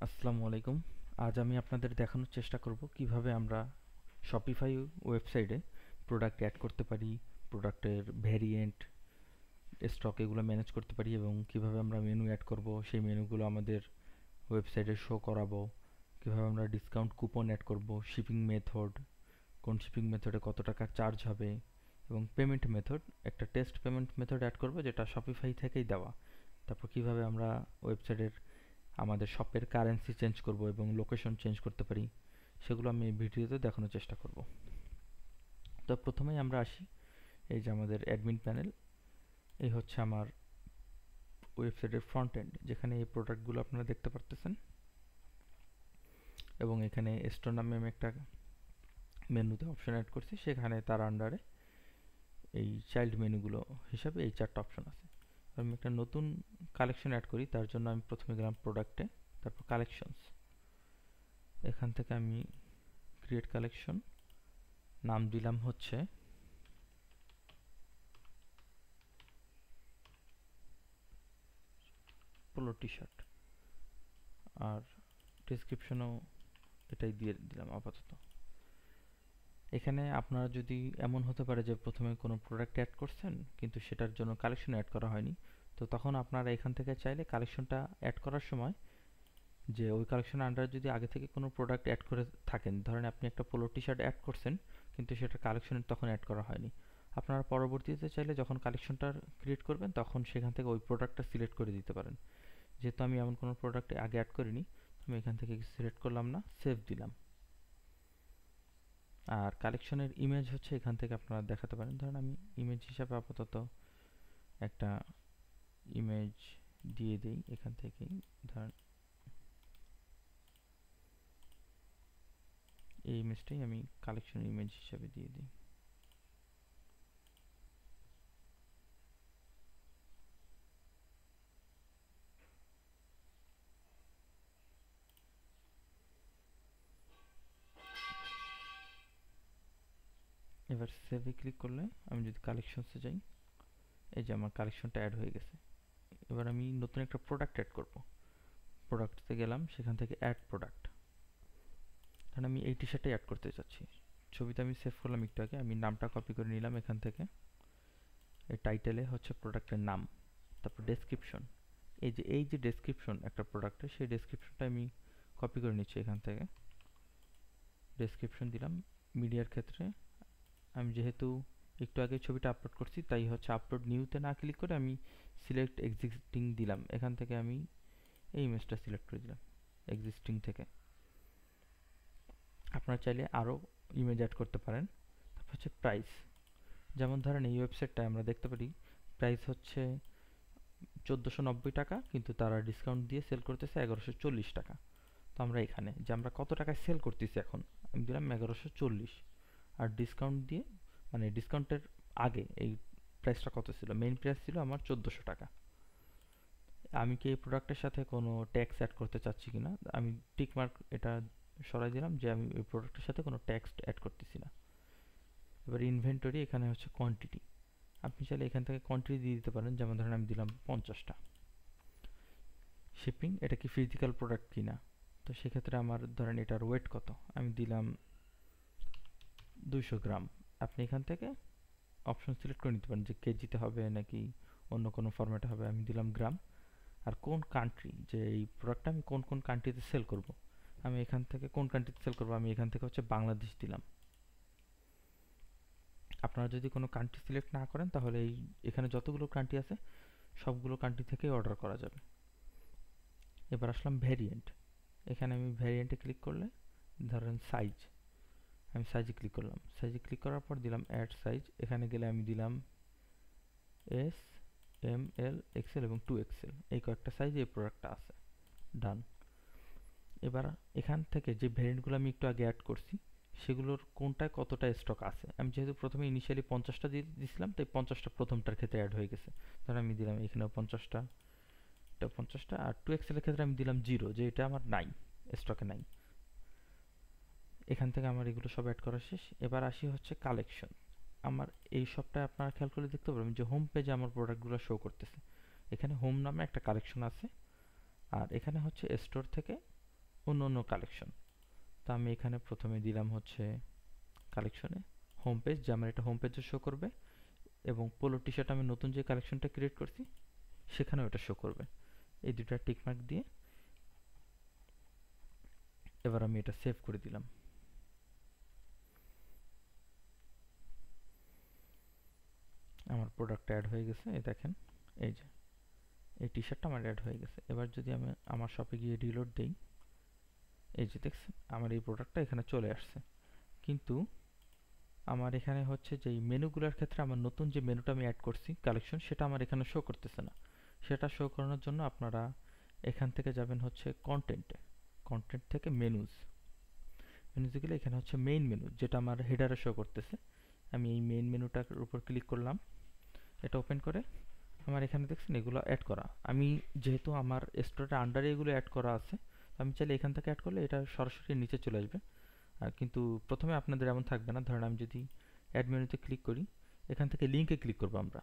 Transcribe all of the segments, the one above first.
আসসালামু আলাইকুম। আজ আমি আপনাদের দেখানোর চেষ্টা করব কিভাবে আমরা শপিফাই ওয়েবসাইটে প্রোডাক্ট অ্যাড করতে পারি, প্রোডাক্টের ভেরিয়েন্ট, স্টক এগুলো ম্যানেজ করতে পারি এবং কিভাবে আমরা মেনু অ্যাড করব, সেই মেনুগুলো আমাদের ওয়েবসাইটে শো করাবো, কিভাবে আমরা ডিসকাউন্ট কুপন অ্যাড করব, শিপিং মেথড, কোন শিপিং মেথডে কত টাকা চার্জ হবে এবং পেমেন্ট মেথড, একটা টেস্ট পেমেন্ট মেথড অ্যাড করব যেটা শপিফাই থেকেই দেওয়া। তারপর কিভাবে আমরা ওয়েবসাইটের আমাদের শপের কারেন্সি চেঞ্জ করব এবং লোকেশন চেঞ্জ করতে পারি, সেগুলো আমি এই ভিডিওতে দেখানোর চেষ্টা করব। তো প্রথমেই আমরা আসি, এই যে আমাদের অ্যাডমিন প্যানেল, এই হচ্ছে আমার ওয়েবসাইটের ফ্রন্ট এন্ড, যেখানে এই প্রোডাক্টগুলো আপনারা দেখতে পারতেছেন এবং এখানে স্টোর নামে আমি একটা মেনুতে অপশন অ্যাড করছি, সেখানে তার আন্ডারে এই চাইল্ড মেনুগুলো হিসাবে এই চারটা অপশন আছে। আমি একটা নতুন কালেকশন অ্যাড করি, তার জন্য আমি প্রথমে গেলাম প্রোডাক্টে, তারপর কালেকশনস, এখান থেকে আমি ক্রিয়েট কালেকশন, নাম দিলাম হচ্ছে পোলো টি শার্ট, আর ডেসক্রিপশনও এটাই দিয়ে দিলাম আপাতত। এখানে আপনারা যদি এমন হতে পারে যে প্রথমে কোনো প্রোডাক্ট অ্যাড করছেন কিন্তু সেটার জন্য কালেকশন অ্যাড করা হয়নি, তো তখন আপনারা এখান থেকে চাইলে কালেকশনটা অ্যাড করার সময় যে ওই কালেকশন আন্ডারে যদি আগে থেকে কোনো প্রোডাক্ট অ্যাড করে থাকেন, ধরেন আপনি একটা পোলো টি শার্ট অ্যাড করছেন কিন্তু সেটা কালেকশনে তখন অ্যাড করা হয়নি, আপনারা পরবর্তীতে চাইলে যখন কালেকশনটা ক্রিয়েট করবেন তখন সেখান থেকে ওই প্রোডাক্টটা সিলেক্ট করে দিতে পারেন। যেহেতু আমি এমন কোনো প্রোডাক্ট আগে অ্যাড করিনি, আমি এখান থেকে সিলেক্ট করলাম না, সেভ দিলাম। আর কালেকশনের ইমেজ হচ্ছে এখান থেকে আপনারা দেখাতে পারেন, ধরেন আমি ইমেজ হিসাবে আপাতত একটা ইমেজ দিয়ে দিই এখান থেকেই, ধরেন এই ইমেজটাই আমি কালেকশন ইমেজ হিসাবে দিয়ে দিই। এবার সেভে ক্লিক করলে আমি যদি কালেকশনসে যাই, এই যে আমার কালেকশনটা অ্যাড হয়ে গেছে। এবার আমি নতুন একটা প্রোডাক্ট অ্যাড করব, প্রোডাক্টতে গেলাম, সেখান থেকে অ্যাড প্রোডাক্ট, ধরেন আমি এই টি শার্টটাই অ্যাড করতে চাচ্ছি। ছবিটা আমি সেভ করলাম একটু আগে, আমি নামটা কপি করে নিলাম এখান থেকে, এই টাইটেলে হচ্ছে প্রোডাক্টের নাম, তারপর ডেসক্রিপশন, এই যে ডেসক্রিপশন একটা প্রোডাক্টের, সেই ডেসক্রিপশনটা আমি কপি করে নিচ্ছি এখান থেকে, ডেসক্রিপশন দিলাম। মিডিয়ার ক্ষেত্রে আমি যেহেতু একটু আগে ছবিটা আপলোড করছি, তাই হচ্ছে আপলোড নিউতে না ক্লিক করে আমি সিলেক্ট এক্সিস্টিং দিলাম, এখান থেকে আমি এই ইমেজটা সিলেক্ট করে দিলাম এক্সিস্টিং থেকে। আপনারা চাইলে আরও ইমেজ অ্যাড করতে পারেন। তারপর হচ্ছে প্রাইস, যেমন ধরেন এই ওয়েবসাইটটায় আমরা দেখতে পারি প্রাইস হচ্ছে 1490 টাকা, কিন্তু তারা ডিসকাউন্ট দিয়ে সেল করতেছে 1140 টাকা। তো আমরা এখানে যে আমরা কত টাকায় সেল করতেছি এখন, আমি দিলাম 1140, আর ডিসকাউন্ট দিয়ে, মানে ডিসকাউন্টের আগে এই প্রাইসটা কত ছিল, মেইন প্রাইস ছিল আমার 1400 টাকা। আমি কি এই প্রোডাক্টের সাথে কোনো ট্যাক্স অ্যাড করতে চাচ্ছি কিনা, আমি টিক মার্ক এটা সরাই দিলাম যে আমি এই প্রোডাক্টের সাথে কোনো ট্যাক্স অ্যাড করতেছি না। এবার ইনভেন্টরি, এখানে হচ্ছে কোয়ান্টিটি, আপনি চাইলে এখান থেকে কোয়ান্টিটি দিয়ে দিতে পারেন, যেমন ধরেন আমি দিলাম 50টা। শিপিং, এটা কি ফিজিক্যাল প্রোডাক্ট কিনা, তো সেক্ষেত্রে আমার ধরেন এটার ওয়েট কত, আমি দিলাম 200 গ্রাম। আপনি এখান থেকে অপশন সিলেক্ট করে নিতে পারেন যে কেজিতে হবে নাকি অন্য কোনো ফরম্যাটে হবে, আমি দিলাম গ্রাম। আর কোন কান্ট্রি, যে এই প্রোডাক্টটা আমি কোন কোন কান্ট্রিতে সেল করব, আমি এখান থেকে কোন কান্ট্রিতে সেল করব, আমি এখান থেকে হচ্ছে বাংলাদেশ দিলাম। আপনারা যদি কোনো কান্ট্রি সিলেক্ট না করেন তাহলে এই এখানে যতগুলো কান্ট্রি আছে সবগুলো কান্ট্রি থেকেই অর্ডার করা যাবে। এবার আসলাম ভ্যারিয়েন্ট, এখানে আমি ভ্যারিয়েন্টে ক্লিক করলে ধরেন সাইজ, আমি সাইজে ক্লিক করলাম, সাইজে ক্লিক করার পর দিলাম অ্যাড সাইজ, এখানে গেলে আমি দিলাম এস, এম, এল, এক্সেল এবং 2XL, এই কয়েকটা সাইজে এই প্রোডাক্টটা আছে, ডান। এবার এখান থেকে যে ভ্যারিয়েন্টগুলো আমি একটু আগে অ্যাড করছি সেগুলোর কোনটায় কতটা স্টক আছে, আমি যেহেতু প্রথমে ইনিশিয়ালি 50টা দিয়েছিলাম তাই 50টা প্রথমটার ক্ষেত্রে অ্যাড হয়ে গেছে, ধর আমি দিলাম এখানেও 50টা, এটা 50টা, আর 2XL এর ক্ষেত্রে আমি দিলাম 0, যে এটা আমার নাই, স্টকে নাই। এখান থেকে আমার এগুলো সব অ্যাড করা শেষ। এবার আসি হচ্ছে কালেকশন, আমার এই সবটাই আপনারা খেয়াল করলে দেখতে পারবেন যে হোম পেজে আমার প্রোডাক্টগুলো শো করতেছে, এখানে হোম নামে একটা কালেকশন আছে, আর এখানে হচ্ছে স্টোর থেকে অন্য অন্য কালেকশন। তো আমি এখানে প্রথমে দিলাম হচ্ছে কালেকশনে হোম পেজ, যে আমার এটা হোম পেজে শো করবে, এবং পোলো টি শার্ট আমি নতুন যে কালেকশনটা ক্রিয়েট করছি সেখানেও এটা শো করবে। এই দুটা টিকমার্ক দিয়ে এবার আমি এটা সেভ করে দিলাম। আমার প্রোডাক্ট অ্যাড হয়ে গেছে, এই দেখেন, এই যে এই টি শার্টটা আমার অ্যাড হয়ে গেছে। এবার যদি আমি আমার শপে গিয়ে রিলোড দেই, এই যে দেখছেন আমার এই প্রোডাক্টটা এখানে চলে আসছে। কিন্তু আমার এখানে হচ্ছে যে এই মেনুগুলোর ক্ষেত্রে আমার নতুন যে মেনুটা আমি অ্যাড করছি কালেকশন, সেটা আমার এখানে শো করতেছে না। সেটা শো করানোর জন্য আপনারা এখান থেকে যাবেন হচ্ছে কন্টেন্টে, কন্টেন্ট থেকে মেনুজ, মেনুতে গেলে এখানে হচ্ছে মেইন মেনু, যেটা আমার হেডারে শো করতেছে। আমি এই মেইন মেনুটার উপর ক্লিক করলাম, এটা ওপেন করে আমার এখানে দেখছেন এগুলো অ্যাড করা। আমি যেহেতু আমার স্টোরের আন্ডারে এগুলো অ্যাড করা আছে, আমি চাইলে এখান থেকে অ্যাড করলে এটা সরাসরি নিচে চলে আসবে। কিন্তু প্রথমে আপনাদের এমন থাকবে না। ধরেন আমি যদি অ্যাড মেনুতে ক্লিক করি, এখান থেকে লিঙ্কে ক্লিক করবো, আমরা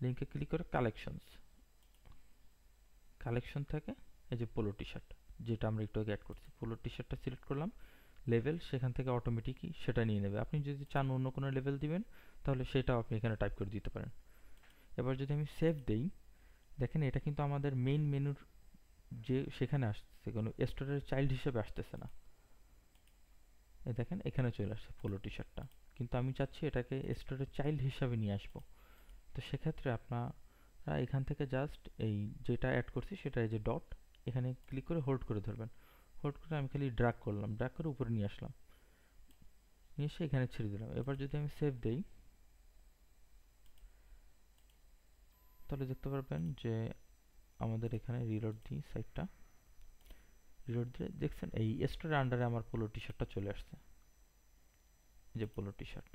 লিঙ্কে ক্লিক করে কালেকশনস, কালেকশন থেকে এই যে পোলো টি শার্ট, যেটা আমরা একটু আগে অ্যাড করছি, পোলো টি শার্টটা সিলেক্ট করলাম, লেভেল সেখান থেকে অটোমেটিকই সেটা নিয়ে নেবে। আপনি যদি চান অন্য কোনো লেভেল দিবেন তাহলে সেটাও আপনি এখানে টাইপ করে দিতে পারেন। এবার যদি আমি সেভ দেই, দেখেন এটা কিন্তু আমাদের মেইন মেনুর যে সেখানে আসতেছে, কোনো স্টোরের চাইল্ড হিসেবে আসতেছে না। এই দেখেন এখানে চলে আসছে পোলো টি শার্টটা, কিন্তু আমি চাচ্ছি এটাকে স্টোরের চাইল্ড হিসাবে নিয়ে আসবো। তো সেক্ষেত্রে আপনারা এখান থেকে জাস্ট এই যেটা অ্যাড করছি সেটা, এই যে ডট, এখানে ক্লিক করে হোল্ড করে ধরবেন। হোল্ড করে আমি খালি ড্র্যাগ করলাম, ড্র্যাগ করে উপরে নিয়ে আসলাম, নিয়ে এসে এখানে ছেড়ে দিলাম। এবার যদি আমি সেভ দেই, তাহলে দেখতে পারবেন যে আমাদের এখানে রিলোড দিই সাইটটা, রিলোড দিয়ে দেখছেন এই স্টোরের আন্ডারে আমার পোলো টি শার্টটা চলে আসছে, এই যে পোলো টি শার্ট।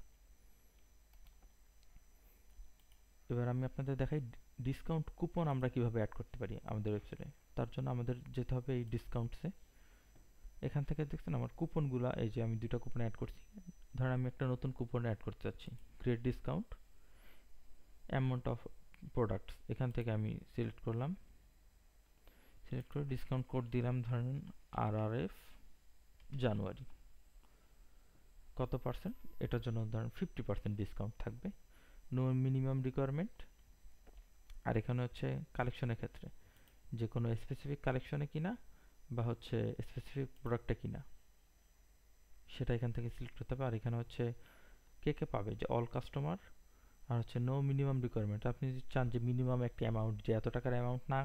এবার আমি আপনাদের দেখাই ডিসকাউন্ট কুপন আমরা কিভাবে অ্যাড করতে পারি আমাদের ওয়েবসাইটে। তার জন্য আমাদের যেতে হবে এই ডিসকাউন্টসে। এখান থেকে দেখছেন আমার কুপনগুলা, এই যে আমি দুইটা কুপন অ্যাড করছি। ধরেন আমি একটা নতুন কুপন অ্যাড করতে চাচ্ছি, create discount amount of products, এখান থেকে আমি সিলেক্ট করলাম, সিলেক্ট করে ডিসকাউন্ট কোড দিলাম, ধরেন RRF জানুয়ারি, কত পার্সেন্ট, এটার জন্য ধরেন 50% ডিসকাউন্ট থাকবে, নো মিনিমাম রিকোয়ারমেন্ট। আর এখানে হচ্ছে কালেকশনের ক্ষেত্রে যে কোনো স্পেসিফিক কালেকশনে কিনা বা হচ্ছে স্পেসিফিক প্রোডাক্টে কিনা সেটা এখান থেকে সিলেক্ট করতে হবে। আর এখানে হচ্ছে কে কে পাবে, যে অল কাস্টমার। আর হচ্ছে নো মিনিমাম রিকোয়ারমেন্ট, আপনি যদি চান যে মিনিমাম একটি অ্যামাউন্ট, যে এত টাকার অ্যামাউন্ট না,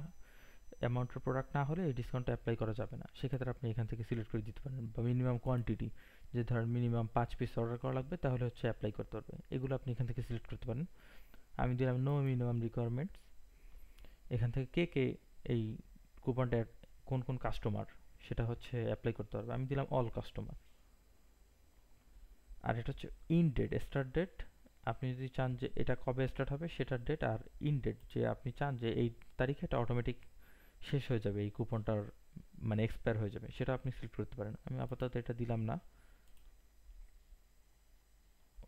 অ্যামাউন্টের প্রোডাক্ট না হলে এই ডিসকাউন্টটা অ্যাপ্লাই করা যাবে না, সেক্ষেত্রে আপনি এখান থেকে সিলেক্ট করে দিতে পারেন। বা মিনিমাম কোয়ান্টিটি, যে ধরেন মিনিমাম 5 পিস অর্ডার করা লাগবে তাহলে হচ্ছে অ্যাপ্লাই করতে পারবে, এগুলো আপনি এখান থেকে সিলেক্ট করতে পারেন। আমি দিলাম নো মিনিমাম রিকোয়ারমেন্টস। এখান থেকে কে কে এই কুপনটা, কোন কোন কাস্টমার সেটা হচ্ছে অ্যাপ্লাই করতে পারবে, আমি দিলাম অল কাস্টমার। আর এটা হচ্ছে ইন ডেট, স্টার্ট ডেট, আপনি যদি চান যে এটা কবে স্টার্ট হবে সেটার ডেট, আর ইন ডেট যে আপনি চান যে এই তারিখে এটা অটোমেটিক শেষ হয়ে যাবে, এই কুপনটার মানে এক্সপায়ার হয়ে যাবে, সেটা আপনি সিলেক্ট করতে পারেন। আমি আপাতত এটা দিলাম না।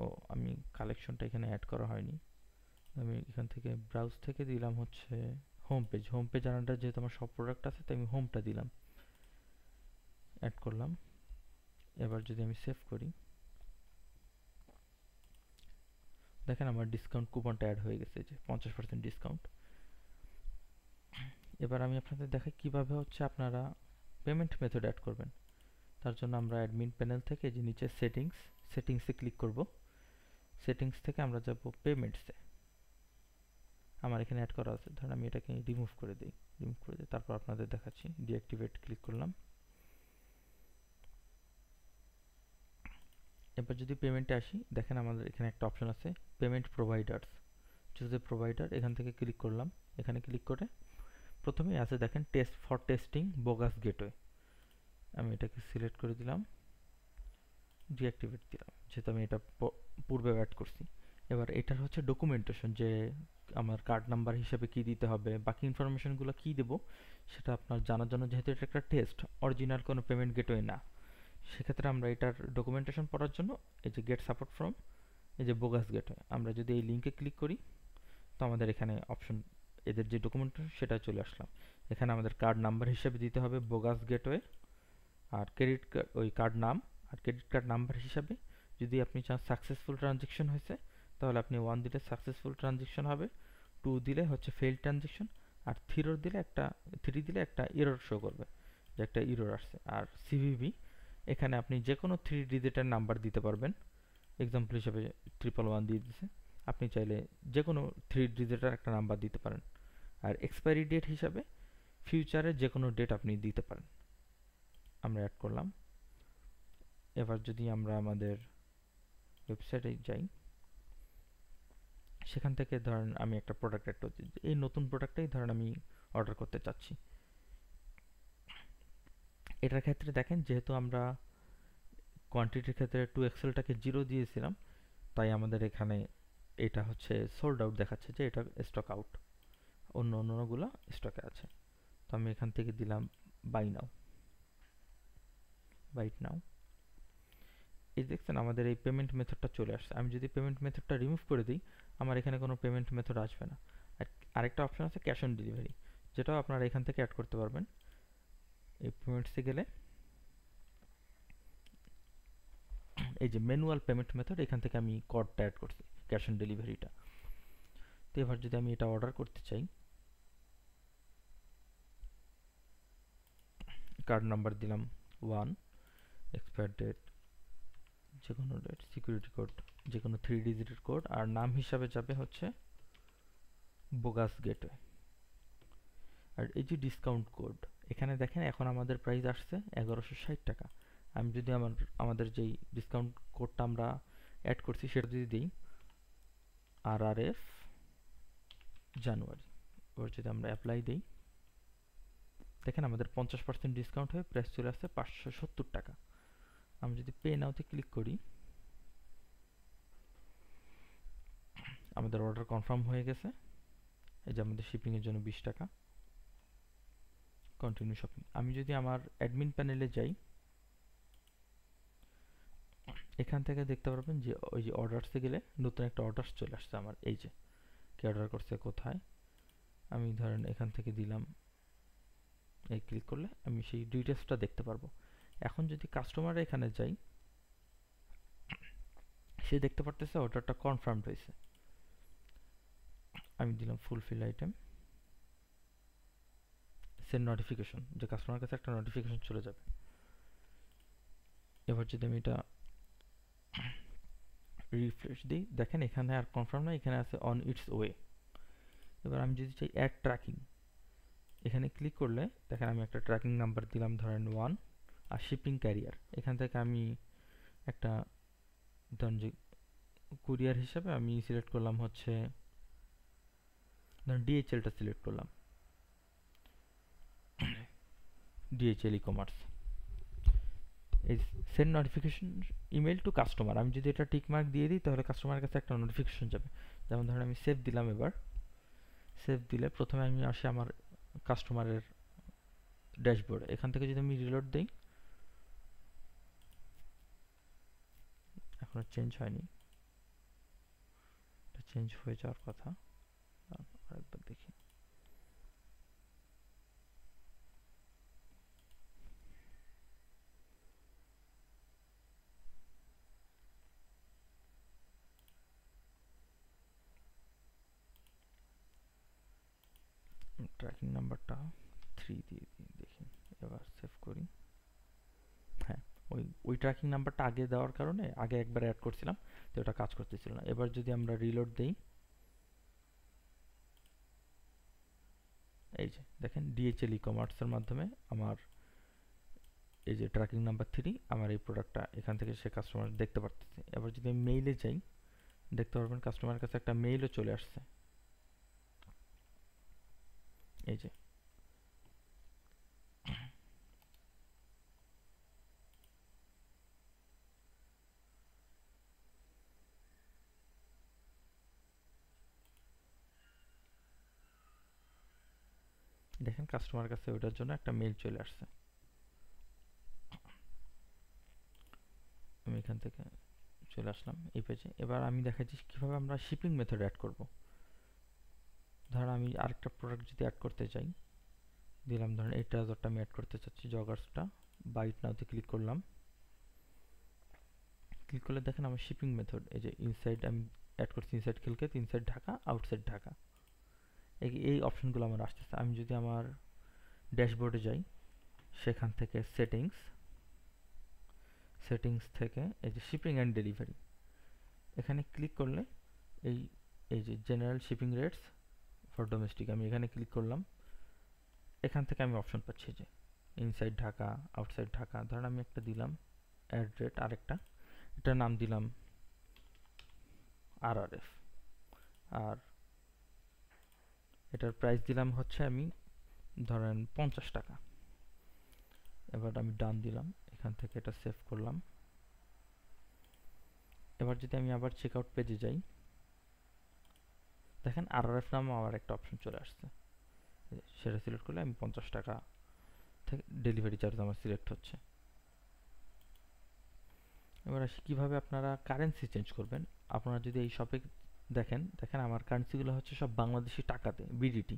ও, আমি কালেকশনটা এখানে অ্যাড করা হয়নি, আমি এখান থেকে ব্রাউজ থেকে দিলাম হচ্ছে home page, home page under যেহেতু আমার সব প্রোডাক্ট আছে তাই আমি হোমটা দিলাম, অ্যাড করলাম। এবার যদি আমি সেভ করি, দেখেন আমার ডিসকাউন্ট কুপনটা অ্যাড হয়ে গেছে, যে 50% ডিসকাউন্ট। এবার আমি আপনাদের দেখাই কিভাবে হচ্ছে আপনারা পেমেন্ট মেথড অ্যাড করবেন। তার জন্য আমরা অ্যাডমিন প্যানেল থেকে যে নিচে সেটিংসে ক্লিক করব, সেটিংস থেকে আমরা যাব পেমেন্টসে। আমার এখানে অ্যাড করা আছে, ধরুন আমি এটাকে রিমুভ করে দিই, তারপর আপনাদের দেখাচ্ছি, ডিঅ্যাক্টিভেট ক্লিক করলাম। এবার যদি পেমেন্টে আসি, দেখেন আমাদের এখানে একটা অপশন আছে payment providers, choose a provider, এখান থেকে ক্লিক করলাম। এখানে ক্লিক করে প্রথমেই আছে দেখেন test for testing bogus gateway, আমি এটাকে সিলেক্ট করে দিলাম, ডিঅ্যাক্টিভেট দিলাম, যেহেতু আমি এটা পূর্বে অ্যাড করছি। এবার এটার হচ্ছে ডকুমেন্টেশন, যে আমার কার্ড নাম্বার হিসেবে কি দিতে হবে, বাকি ইনফরমেশনগুলো কি দেব সেটা আপনার জানার জন্য, যেহেতু এটা একটা টেস্ট, অরিজিনাল কোনো পেমেন্ট গেটওয়ে না, সেক্ষেত্রে আমরা এটার ডকুমেন্টেশন পড়ার জন্য এই যে গেট সাপোর্ট ফ্রম, এই যে বোগাস গেটওয়ে, আমরা যদি এই লিঙ্কে ক্লিক করি তো আমাদের এখানে অপশন, এদের যে ডকুমেন্টেশন সেটা চলে আসলাম। এখানে আমাদের কার্ড নাম্বার হিসেবে দিতে হবে বোগাস গেটওয়ে, আর ক্রেডিট কার্ড ওই কার্ড নাম আর ক্রেডিট কার্ড নাম্বার হিসাবে যদি আপনি চান সাকসেসফুল ট্রানজেকশন হয়েছে তাহলে আপনি 1 দিলে সাকসেসফুল ট্রানজেকশন হবে, 2 দিলে হচ্ছে ফেইল ট্রানজেকশন, আর 3 দিলে একটা এরর শো করবে যে একটা এরর আসছে। আর সিভিভি এখানে আপনি যে কোনো 3 ডিজিটের নাম্বার দিতে পারবেন, এক্সাম্পল হিসেবে 111 দিয়ে দিছে, আপনি চাইলে যে কোনো 3 ডিজিটের একটা নাম্বার দিতে পারেন। আর এক্সপায়ারি ডেট হিসাবে ফিউচারে যে কোনো ডেট আপনি দিতে পারেন। আমরা অ্যাড করলাম। এবার যদি আমরা আমাদের ওয়েবসাইটে যাই, সেখান থেকে ধরেন আমি একটা প্রোডাক্ট অ্যাড করছি, এই নতুন প্রোডাক্টটাই ধরেন আমি অর্ডার করতে চাচ্ছি। এটার ক্ষেত্রে দেখেন যেহেতু আমরা কোয়ান্টিটির ক্ষেত্রে 2XL-টাকে 0 দিয়েছিলাম, তাই আমাদের এখানে এটা হচ্ছে সোল্ড আউট দেখাচ্ছে যে এটা স্টক আউট, অন্যগুলো স্টকে আছে। তো আমি এখান থেকে দিলাম বাইট নাও। এই দেখছেন আমাদের এই পেমেন্ট মেথডটা চলে আসছে। আমি যদি পেমেন্ট মেথডটা রিমুভ করে দিই, আমার এখানে কোনো পেমেন্ট মেথড আসবে না। আর আরেকটা অপশন আছে ক্যাশ অন ডেলিভারি, যেটাও আপনারা এখান থেকে অ্যাড করতে পারবেন। এই পেমেন্টসে গেলে এই যে ম্যানুয়াল পেমেন্ট মেথড, এখান থেকে আমি কোডটা অ্যাড করছি, ক্যাশ অন ডেলিভারিটা। তো এবার যদি আমি এটা অর্ডার করতে চাই, কার্ড নাম্বার দিলাম 1, এক্সপায়ার ডেট যে কোনো ডেট, সিকিউরিটি কোড যে কোনো 3 ডিজিটের কোড, আর নাম হিসাবে যাবে হচ্ছে বোগাস গেটওয়ে। আর এই যে ডিসকাউন্ট কোড, এখানে দেখেন এখন আমাদের প্রাইস আসছে 1160 টাকা। আমি যদি আমাদের যেই ডিসকাউন্ট কোডটা আমরা অ্যাড করছি সেটা যদি দিই RRF জানুয়ারি, এবার যদি আমরা অ্যাপ্লাই দিই, দেখেন আমাদের 50% ডিসকাউন্ট হয়ে প্রাইস চলে আসছে 570 টাকা। আমি যদি পে নাওতে ক্লিক করি, আমাদের অর্ডার কনফার্ম হয়ে গেছে। এই যে আমাদের শিপিংয়ের জন্য 20 টাকা, কন্টিনিউ শপিং। আমি যদি আমার অ্যাডমিন প্যানেলে যাই, এখান থেকে দেখতে পারবেন যে ওই যে অর্ডারসে গেলে নতুন একটা অর্ডার চলে আসছে আমার। এই যে কে অর্ডার করছে কোথায়, আমি ধরেন এখান থেকে দিলাম, এই ক্লিক করলে আমি সেই ডিটেলসটা দেখতে পারবো। এখন যদি কাস্টমার এখানে যাই, সে দেখতে পারতেছে অর্ডারটা কনফার্মড হয়েছে। আমি দিলাম ফুলফিল আইটেম, সেন্ড নোটিফিকেশন, যে কাস্টমার কাছে একটা নোটিফিকেশন চলে যাবে। এবার যদি আমি এটা রিফ্রেশ দিই, দেখেন এখানে আর কনফার্ম না, এখানে আছে অন ইটস ওয়ে। এবার আমি যদি চাই অ্যাড ট্র্যাকিং, এখানে ক্লিক করলে দেখেন আমি একটা ট্র্যাকিং নাম্বার দিলাম ধরেন 1, আর শিপিং ক্যারিয়ার এখান থেকে আমি একটা ধরেন যে কুরিয়ার হিসাবে আমি সিলেক্ট করলাম হচ্ছে ধরেন ডিএইচএলটা সিলেক্ট করলাম, ডিএইচএল ই কমার্স। এই send notification email to customer, আমি যদি এটা টিক মার্ক দিয়ে দিই তাহলে কাস্টমারের কাছে একটা নোটিফিকেশন যাবে। যেমন ধরেন আমি সেভ দিলাম, এবার সেভ দিলে প্রথমে আমি আসি আমার কাস্টমারের ড্যাশবোর্ডে। এখান থেকে যদি আমি রিলোড দিই, এখনো চেঞ্জ হয়নি, এটা চেঞ্জ হয়ে যাওয়ার কথা। আরেকবার দেখি, ট্র্যাকিং নাম্বারটা 3 দিয়ে দিই, দেখি এবার সেভ করি। হ্যাঁ, ওই ট্র্যাকিং নাম্বারটা আগে দেওয়ার কারণে আগে একবার অ্যাড করছিলাম, তো ওটা কাজ করতেছিল না। এবার যদি আমরা রিলোড দিই, এই যে দেখেন ডিএইচএল ই কমার্সের মাধ্যমে আমার এই যে ট্র্যাকিং নাম্বার 3, আমার এই প্রোডাক্টটা এখান থেকে সে কাস্টমার দেখতে পারতেছে। এবার যদি আমি মেইলে যাই, দেখতে পারবেন কাস্টমারের কাছে একটা মেইলও চলে আসছে। এই যে দেখেন কাস্টমার কাছে ওটার জন্য একটা মেইল চলে আসছে। আমি এখান থেকে চলে আসলাম এই পেজে। এবার আমি দেখাচ্ছি কিভাবে আমরা শিপিং মেথড অ্যাড করব। ধরেন আমি আরেকটা প্রোডাক্ট যদি অ্যাড করতে চাই, দিলাম ধরেন এই ট্রাউজারটা আমি অ্যাড করতে চাচ্ছি, জগার্সটা বাইট নাওতে ক্লিক করলাম। ক্লিক করলে দেখেন আমার শিপিং মেথড, এই যে ইনসাইড আমি অ্যাড করছি, inside Khilkhet, inside Dhaka, outside Dhaka, এই অপশনগুলো আমার আসতেছে। আমি যদি আমার ড্যাশবোর্ডে যাই, সেখান থেকে সেটিংস থেকে এই যে শিপিং অ্যান্ড ডেলিভারি, এখানে ক্লিক করলে এই এই যে general shipping rates for domestic, আমি এখানে ক্লিক করলাম। এখান থেকে আমি অপশন পাচ্ছি যে ইনসাইড ঢাকা, আউটসাইড ঢাকা। ধরেন আমি একটা দিলাম অ্যাড রেট, আরেকটা, এটার নাম দিলাম RRF, আর এটার প্রাইস দিলাম হচ্ছে আমি ধরেন 50 টাকা। এবার আমি ডান দিলাম, এখান থেকে এটা সেভ করলাম। এবার যদি আমি আবার চেক আউট পেজে যাই, দেখেন RRF নামে আবার একটা অপশন চলে আসছে, সেটা সিলেক্ট করলে আমি 50 টাকা থেকে ডেলিভারি চার্জ আমার সিলেক্ট হচ্ছে। এবার আসি কীভাবে আপনারা কারেন্সি চেঞ্জ করবেন। আপনারা যদি এই শপে দেখেন আমার কারেন্সিগুলো হচ্ছে সব বাংলাদেশি টাকাতে, বিডিটি,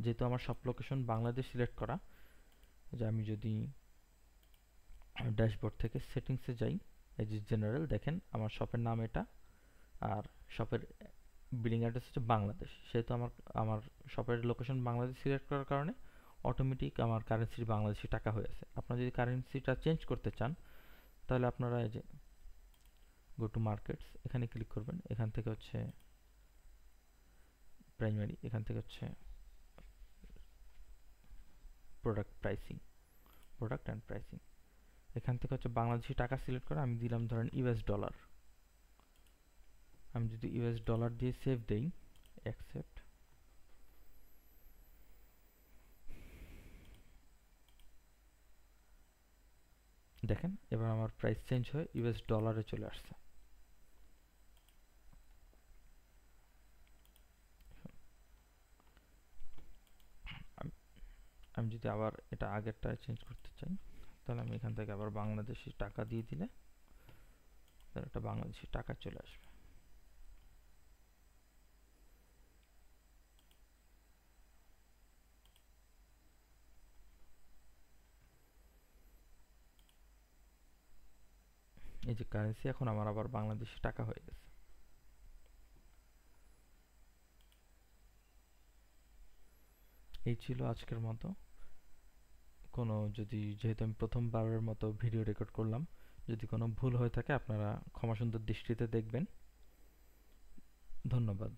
যেহেতু আমার সব লোকেশন বাংলাদেশ সিলেক্ট করা। যে আমি যদি ড্যাশবোর্ড থেকে সেটিংসে যাই, এই যে জেনারেল, দেখেন আমার শপের নাম এটা, আর শপের বিলিং অ্যাড্রেস হচ্ছে বাংলাদেশ, সেহেতু আমার শপের লোকেশন বাংলাদেশ সিলেক্ট করার কারণে অটোমেটিক আমার কারেন্সি বাংলাদেশি টাকা হয়ে আছে। আপনারা যদি কারেন্সিটা চেঞ্জ করতে চান, তাহলে আপনারা এই যে গো টু মার্কেটস, এখানে ক্লিক করবেন। এখান থেকে হচ্ছে প্রাইমারি, এখান থেকে হচ্ছে প্রোডাক্ট অ্যান্ড প্রাইসিং, এখান থেকে হচ্ছে বাংলাদেশি টাকা সিলেক্ট করে আমি দিলাম ধরেন US$। আমি যদি US$ দিয়ে সেভ দেই, অ্যাকসেপ্ট, দেখেন এবার আমার প্রাইস চেঞ্জ হয়ে US$-এ চলে আসছে। আমি যদি আবার এটা আগেরটা চেঞ্জ করতে চাই, তাহলে আমি এখান থেকে আবার বাংলাদেশি টাকা দিয়ে দিলে তাহলে এটা বাংলাদেশি টাকা চলে আসবে। এই যে কারেন্সি এখন আমার আবার বাংলাদেশি টাকা হয়ে গেছে। এই ছিল আজকের মতো। কোনো যদি, যেহেতু আমি প্রথমবারের মতো ভিডিও রেকর্ড করলাম, যদি কোনো ভুল হয়ে থাকে আপনারা ক্ষমাসুন্দর দৃষ্টিতে দেখবেন। ধন্যবাদ।